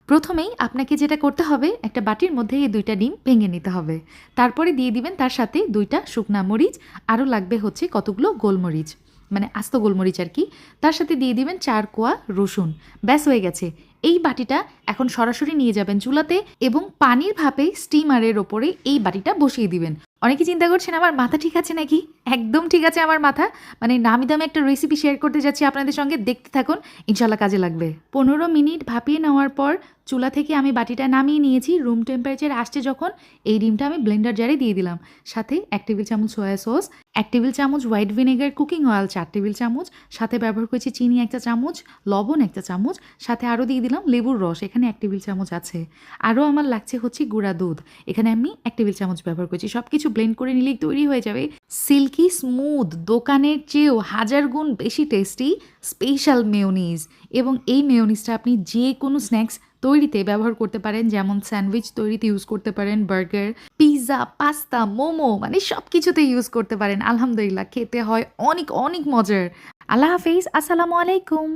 প্রথমেই আপনাকে যেটা করতে হবে, একটা বাটির মধ্যে এই ২টা ডিম ভেঙে নিতে হবে। তারপরে দিয়ে দিবেন তার সাথে ২টা শুকনা মরিচ, আরও লাগবে হচ্ছে কতগুলো গোলমরিচ, মানে আস্ত গোলমরিচ আর কি। তার সাথে দিয়ে দিবেন ৪ কোয়া রসুন। ব্যাস হয়ে গেছে। এই বাটিটা এখন সরাসরি নিয়ে যাবেন চুলাতে এবং পানির ভাপে স্টিমারের ওপরে এই বাটিটা বসিয়ে দিবেন। অনেকে চিন্তা করছেন আমার মাথা ঠিক আছে নাকি? একদম ঠিক আছে আমার মাথা। মানে নামি দামি একটা রেসিপি শেয়ার করতে যাচ্ছি আপনাদের সঙ্গে, দেখতে থাকুন, ইনশাল্লাহ কাজে লাগবে। ১৫ মিনিট ভাপিয়ে নেওয়ার পর চুলা থেকে আমি বাটিটা নামিয়ে নিয়েছি। রুম টেম্পারেচার আসছে যখন, এই ডিমটা আমি ব্লেন্ডার জারে দিয়ে দিলাম। সাথে ১ টেবিল চামচ সয়া সস, ১ টেবিল চামচ white vinegar, cooking oil ৪ table চামচ, সাথে ব্যবহার করেছি চিনি ১ চা চামচ, লবণ ১ চা চামচ, সাথে আরও দিয়ে দিলাম লেবুর রস, এখানে ১ টেবিল চামচ আছে। আরও আমার লাগছে হচ্ছে গুঁড়া দুধ, এখানে আমি ১ টেবিল চামচ ব্যবহার করছি। সব কিছু ব্লেন্ড করে নিলেই তৈরি হয়ে যাবে সিল্কি স্মুথ, দোকানের চেয়েও হাজার গুণ বেশি টেস্টি স্পেশাল মেয়োনিজ। এবং এই মেয়োনিজটা আপনি যে কোনো স্ন্যাক্স তৈরিতে ব্যবহার করতে পারেন, যেমন স্যান্ডউইচ তৈরিতে ইউজ করতে পারেন, বার্গার, পিৎজা, পাস্তা, মোমো, মানে সব কিছুতে ইউজ করতে পারেন। আলহামদুলিল্লাহ খেতে হয় অনেক অনেক মজার। আল্লাহ হাফেজ, আসসালামু আলাইকুম।